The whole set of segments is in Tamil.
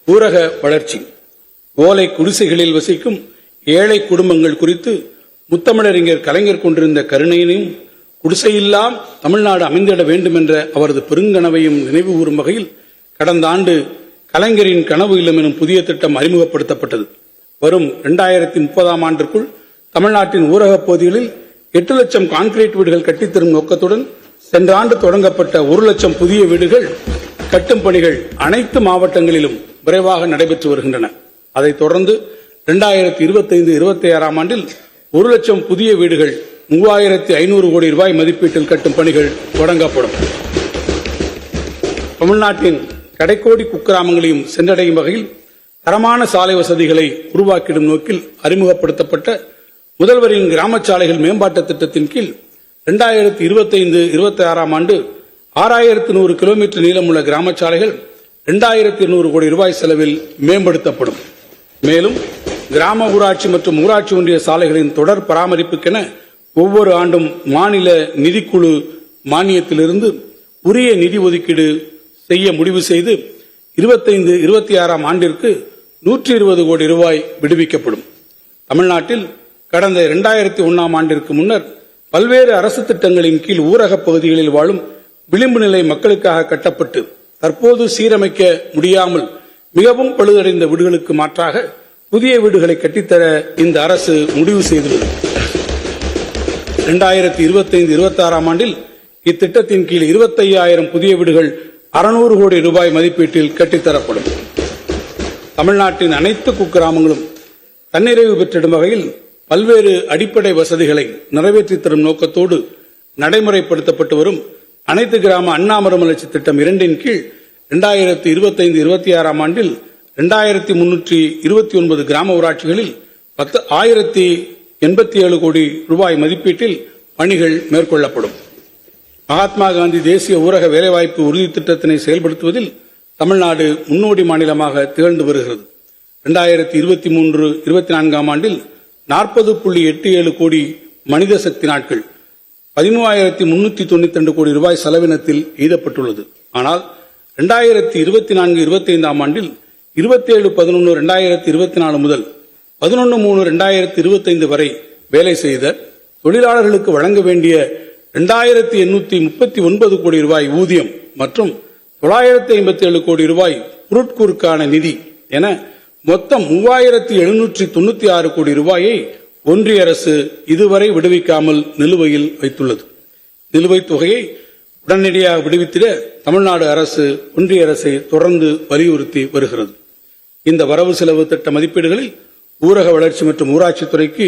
ஊரக வளர்ச்சி. ஓலை குடிசைகளில் வசிக்கும் ஏழை குடும்பங்கள் குறித்து முத்தமிழறிஞர் கலைஞர் கொண்டிருந்த கருணையினையும் குடிசையில்லாம் தமிழ்நாடு அமைந்திட வேண்டும் என்ற அவரது பெருங்கனவையும் நினைவு கூறும் வகையில் கடந்த ஆண்டு கலைஞரின் கனவு இல்லம் எனும் புதிய திட்டம் அறிமுகப்படுத்தப்பட்டது. வரும் 2030 ஆண்டிற்குள் தமிழ்நாட்டின் ஊரகப் பகுதிகளில் 8 லட்சம் கான்கிரீட் வீடுகள் கட்டித்தரும் நோக்கத்துடன் சென்ற ஆண்டு தொடங்கப்பட்ட 1 லட்சம் புதிய வீடுகள் கட்டும் பணிகள் அனைத்து மாவட்டங்களிலும் விரைவாக நடைபெற்று வருகின்றன. அதைத் தொடர்ந்து 2025-26 ஆண்டில் 1 லட்சம் புதிய வீடுகள் 3500 கோடி ரூபாய் மதிப்பீட்டில் கட்டும் பணிகள் தொடங்கப்படும். தமிழ்நாட்டின் கடைக்கோடி குக்கிராமங்களையும் சென்றடையும் வகையில் தரமான சாலை வசதிகளை உருவாக்கிடும் நோக்கில் அறிமுகப்படுத்தப்பட்ட முதல்வரின் கிராம சாலைகள் மேம்பாட்டு திட்டத்தின் கீழ் 2025-26 ஆண்டு 6100 கிலோமீட்டர் நீளமுள்ள கிராம சாலைகள் 2200 கோடி ரூபாய் செலவில் மேம்படுத்தப்படும். மேலும் கிராம ஊராட்சி மற்றும் ஊராட்சி ஒன்றிய சாலைகளின் தொடர் பராமரிப்புக்கென ஒவ்வொரு ஆண்டும் மாநில நிதிக்குழு மானியத்திலிருந்து உரிய நிதி ஒதுக்கீடு செய்ய முடிவு செய்து 25-26 ஆண்டிற்கு 120 கோடி ரூபாய் விடுவிக்கப்படும். தமிழ்நாட்டில் கடந்த 2001 ஆண்டிற்கு முன்னர் பல்வேறு அரசு திட்டங்களின் கீழ் ஊரகப் பகுதிகளில் வாழும் விளிம்பு நிலை மக்களுக்காக கட்டப்பட்டு தற்போது சீரமைக்க முடியாமல் மிகவும் பழுதடைந்த வீடுகளுக்கு மாற்றாக புதிய வீடுகளை கட்டித்தர இந்த அரசு முடிவு செய்துள்ளது. 2025-26 ஆண்டில் இத்திட்டத்தின் கீழ் 25,000 புதிய வீடுகள் 600 கோடி ரூபாய் மதிப்பீட்டில் கட்டித்தரப்படும். தமிழ்நாட்டின் அனைத்து குக்கிராமங்களும் தன்னிறைவு பெற்றிடும் வகையில் பல்வேறு அடிப்படை வசதிகளை நிறைவேற்றித் தரும் நோக்கத்தோடு நடைமுறைப்படுத்தப்பட்டு வரும் அனைத்து கிராம அண்ணா மறுமலர்ச்சி திட்டம் 2 கீழ் 2025-26 ஆண்டில் 2329 கிராம ஊராட்சிகளில் 1087 கோடி ரூபாய் மதிப்பீட்டில் பணிகள் மேற்கொள்ளப்படும். மகாத்மா காந்தி தேசிய ஊரக வேலைவாய்ப்பு உறுதி திட்டத்தினை செயல்படுத்துவதில் தமிழ்நாடு முன்னோடி மாநிலமாக திகழ்ந்து வருகிறது. 2023-24 ஆண்டில் 40.87 கோடி மனித சக்தி நாட்கள் 13,392 கோடி ரூபாய் செலவினத்தில் எய்தப்பட்டுள்ளது. ஆனால் 2024-25 ஆண்டில் 27/11/2024 முதல் 11/3/2025 வரை வேலை செய்த தொழிலாளர்களுக்கு வழங்க வேண்டிய 2,839 கோடி ரூபாய் ஊதியம் மற்றும் 957 கோடி ரூபாய் பொருட்கூறுக்கான நிதி என மொத்தம் 3,796 கோடி ரூபாயை ஒன்றிய அரசு இதுவரை விடுவிக்காமல் நிலுவையில் வைத்துள்ளது. நிலுவைத் தொகையை உடனடியாக விடுவித்திட தமிழ்நாடு அரசு ஒன்றிய அரசை தொடர்ந்து வலியுறுத்தி வருகிறது. இந்த வரவு செலவு திட்ட மதிப்பீடுகளில் ஊரக வளர்ச்சி மற்றும் ஊராட்சித்துறைக்கு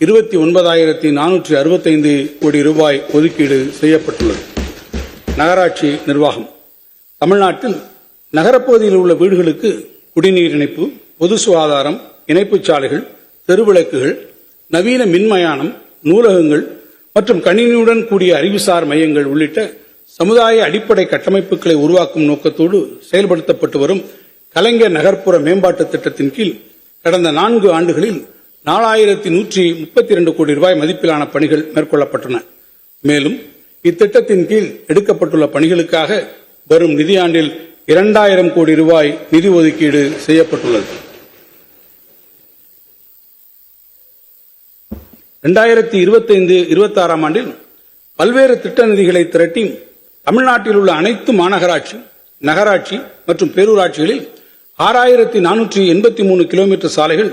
29,465 கோடி ரூபாய் ஒதுக்கீடு செய்யப்பட்டுள்ளது. நகராட்சி நிர்வாகம். தமிழ்நாட்டில் நகரப்பகுதியில் உள்ள வீடுகளுக்கு குடிநீர் இணைப்பு, பொது சுகாதாரம், இணைப்புச் சாலைகள், தெருவிளக்குகள், நவீன மின்மயானம், நூலகங்கள் மற்றும் கணினியுடன் கூடிய அறிவுசார் மையங்கள் உள்ளிட்ட சமுதாய அடிப்படை கட்டமைப்புகளை உருவாக்கும் நோக்கத்தோடு செயல்படுத்தப்பட்டு வரும் கலைஞர் நகர்ப்புற மேம்பாட்டு திட்டத்தின் கீழ் கடந்த 4 ஆண்டுகளில் 4,132 கோடி ரூபாய் மதிப்பிலான பணிகள் மேற்கொள்ளப்பட்டன. மேலும் இத்திட்டத்தின் கீழ் எடுக்கப்பட்டுள்ள பணிகளுக்காக வரும் நிதியாண்டில் 2,000 கோடி ரூபாய் நிதி ஒதுக்கீடு செய்யப்பட்டுள்ளது. 2025-26 ஆண்டில் பல்வேறு திட்ட நிதிகளை திரட்டி தமிழ்நாட்டில் உள்ள அனைத்து மாநகராட்சி, நகராட்சி மற்றும் பேரூராட்சிகளில் 6,483 கிலோமீட்டர் சாலைகள்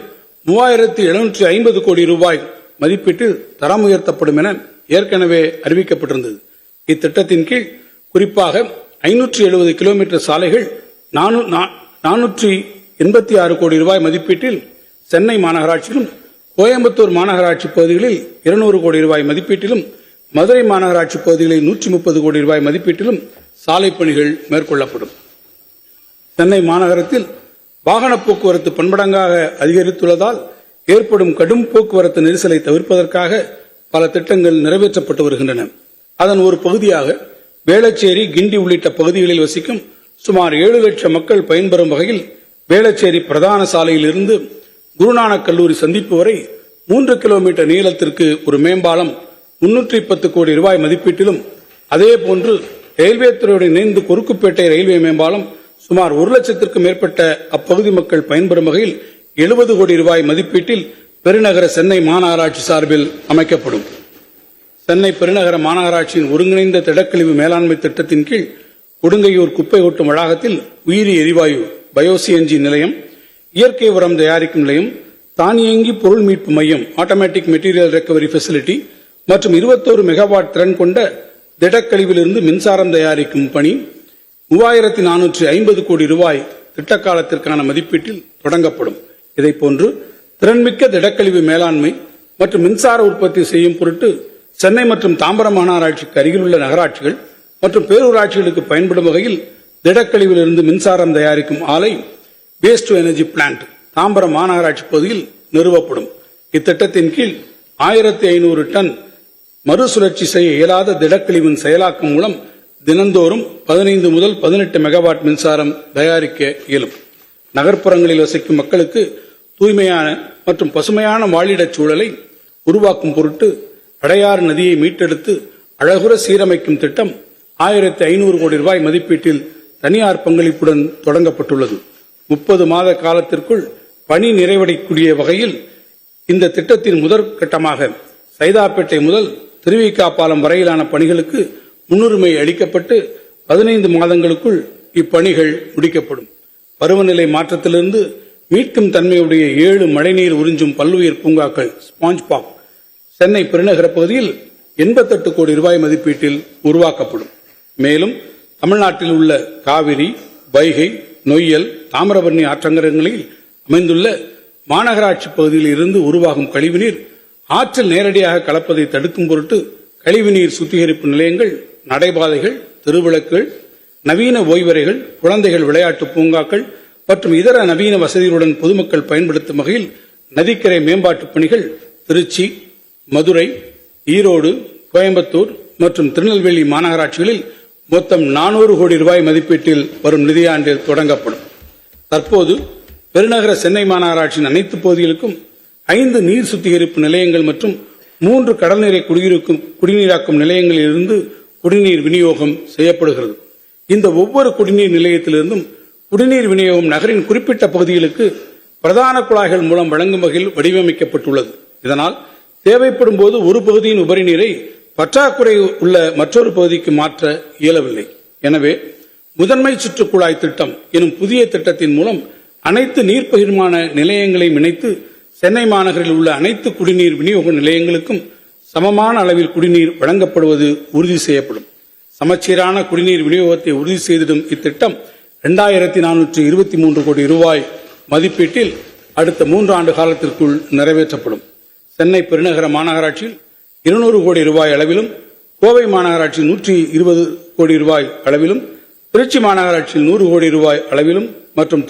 3,750 கோடி ரூபாய் மதிப்பீட்டில் தரம் உயர்த்தப்படும் என ஏற்கனவே அறிவிக்கப்பட்டிருந்தது. இத்திட்டத்தின் கீழ் குறிப்பாக 570 கிலோமீட்டர் சாலைகள் 486 கோடி ரூபாய் மதிப்பீட்டில் சென்னை மாநகராட்சியிலும், கோயம்புத்தூர் மாநகராட்சி பகுதிகளில் 200 கோடி ரூபாய் மதிப்பீட்டிலும், மதுரை மாநகராட்சி பகுதிகளில் 130 கோடி ரூபாய் மதிப்பீட்டிலும் சாலை பணிகள் மேற்கொள்ளப்படும். சென்னை மாநகரத்தில் வாகன போக்குவரத்து பன்மடங்காக அதிகரித்துள்ளதால் ஏற்படும் கடும் போக்குவரத்து நெரிசலை தவிர்ப்பதற்காக பல திட்டங்கள் நிறைவேற்றப்பட்டு வருகின்றன. அதன் ஒரு பகுதியாக வேளச்சேரி, கிண்டி உள்ளிட்ட பகுதிகளில் வசிக்கும் சுமார் 7 லட்சம் மக்கள் பயன்பெறும் வகையில் வேளச்சேரி பிரதான சாலையில் இருந்து குருநானக் கல்லூரி சந்திப்பு வரை 3 கிலோமீட்டர் நீளத்திற்கு ஒரு மேம்பாலம் 310 கோடி ரூபாய் மதிப்பீட்டிலும், அதேபோன்று ரயில்வே துறையுடன் இணைந்து கொருக்குப்பேட்டை ரயில்வே மேம்பாலம் சுமார் 1 லட்சத்திற்கும் மேற்பட்ட அப்பகுதி மக்கள் பயன்பெறும் வகையில் 70 கோடி ரூபாய் மதிப்பீட்டில் பெருநகர சென்னை மாநகராட்சி சார்பில் அமைக்கப்படும். சென்னை பெருநகர மாநகராட்சியின் ஒருங்கிணைந்த திடக்கழிவு மேலாண்மை திட்டத்தின் கீழ் கொடுங்கையூர் குப்பை கொட்டும் வளாகத்தில் உயிரி எரிவாயு பயோசிஎன்ஜி நிலையம், இயற்கை உரம் தயாரிக்கும் நிலையம், தானியங்கி பொருள் மீட்பு மையம் ஆட்டோமேட்டிக் மெட்டீரியல் ரெக்கவரி ஃபெசிலிட்டி மற்றும் 21 மெகாவாட் திறன் கொண்ட திடக்கழிவிலிருந்து மின்சாரம் தயாரிக்கும் பணி 3450 கோடி ரூபாய் திட்ட காலத்திற்கான மதிப்பீட்டில் தொடங்கப்படும். இதைப்போன்று திறன்மிக்க திடக்கழிவு மேலாண்மை மற்றும் மின்சார உற்பத்தி செய்யும் பொருட்டு சென்னை மற்றும் தாம்பரம் மாநகராட்சிக்கு அருகிலுள்ள நகராட்சிகள் மற்றும் பேரூராட்சிகளுக்கு பயன்படும் வகையில் திடக்கழிவிலிருந்து மின்சாரம் தயாரிக்கும் ஆலை waste to energy plant Tambaram மாநகராட்சி பகுதியில் நிறுவப்படும். இத்திட்டத்தின் கீழ் 1500 டன் மறுசுழற்சி செய்ய இயலாத திடக்கழிவின் செயலாக்கம் மூலம் தினந்தோறும் 15 முதல் 18 மெகாவாட் மின்சாரம் தயாரிக்க இயலும். நகர்ப்புறங்களில் வசிக்கும் மக்களுக்கு தூய்மையான மற்றும் பசுமையான வாழிடச் சூழலை உருவாக்கும் பொருட்டு அடையாறு நதியை மீட்டெடுத்து அழகுற சீரமைக்கும் திட்டம் 1500 கோடி ரூபாய் மதிப்பீட்டில் தனியார் பங்களிப்புடன் தொடங்கப்பட்டுள்ளது. 30 மாத காலத்திற்குள் பணி நிறைவடையக்கூடிய வகையில் இந்த திட்டத்தின் முதற் கட்டமாக சைதாப்பேட்டை முதல் திருவிக பாலம் வரையிலான பணிகளுக்கு முன்னுரிமை அளிக்கப்பட்டு 15 மாதங்களுக்குள் இப்பணிகள் முடிக்கப்படும். பருவநிலை மாற்றத்திலிருந்து மீட்கும் தன்மையுடைய 7 மழைநீர் உறிஞ்சும் பல்லுயிர் பூங்காக்கள் ஸ்பாஞ்ச் பார்க் சென்னை பெருநகர பகுதியில் 88 கோடி ரூபாய் மதிப்பீட்டில் உருவாக்கப்படும். மேலும் தமிழ்நாட்டில் உள்ள காவிரி, வைகை, நொய்யல், தாமிரபரணி ஆற்றங்கரைகளில் அமைந்துள்ள மாநகராட்சி பகுதியில் இருந்து உருவாகும் கழிவுநீர் ஆற்றில் நேரடியாக கலப்பதை தடுக்கும் பொருட்டு கழிவுநீர் சுத்திகரிப்பு நிலையங்கள், நடைபாதைகள், திருவிளக்குகள், நவீன ஓய்வறைகள், குழந்தைகள் விளையாட்டு பூங்காக்கள் மற்றும் இதர நவீன வசதிகளுடன் பொதுமக்கள் பயன்படுத்தும் வகையில் நதிக்கரை மேம்பாட்டு பணிகள் திருச்சி, மதுரை, ஈரோடு, கோயம்புத்தூர் மற்றும் திருநெல்வேலி மாநகராட்சிகளில் மொத்தம் 400 கோடி ரூபாய் மதிப்பீட்டில் வரும் நிதியாண்டில் தொடங்கப்படும். தற்போது பெருநகர சென்னை மாநகராட்சியின் அனைத்து பகுதிகளுக்கும் 5 நீர் சுத்திகரிப்பு நிலையங்கள் மற்றும் 3 கடல்நீரை குடிநீராக்கும் நிலையங்களில் இருந்து குடிநீர் விநியோகம் செய்யப்படுகிறது. இந்த ஒவ்வொரு குடிநீர் நிலையத்திலிருந்தும் குடிநீர் விநியோகம் நகரின் குறிப்பிட்ட பகுதிகளுக்கு பிரதான குழாய்கள் மூலம் வழங்கும் வகையில் வடிவமைக்கப்பட்டுள்ளது. இதனால் தேவைப்படும் போது ஒரு பகுதியின் உபரி நீரை பற்றாக்குறை உள்ள மற்றொரு பகுதிக்கு மாற்ற இயலவில்லை. எனவே முதன்மை சுற்று குழாய் திட்டம் எனும் புதிய திட்டத்தின் மூலம் அனைத்து நீர் பகிர்மான நிலையங்களையும் இணைத்து சென்னை மாநகரில் உள்ள அனைத்து குடிநீர் விநியோக நிலையங்களுக்கும் சமமான அளவில் குடிநீர் வழங்கப்படுவது உறுதி செய்யப்படும். சமச்சீரான குடிநீர் விநியோகத்தை உறுதி செய்திடும் இத்திட்டம் 2423 கோடி ரூபாய் மதிப்பீட்டில் அடுத்த 3 ஆண்டு காலத்திற்குள் நிறைவேற்றப்படும். சென்னை பெருநகர மாநகராட்சியில் 200 கோடி ரூபாய் அளவிலும், கோவை மாநகராட்சி 120 கோடி ரூபாய் அளவிலும், திருச்சி மாநகராட்சியில் 100 கோடி ரூபாய் அளவிலும் மற்றும்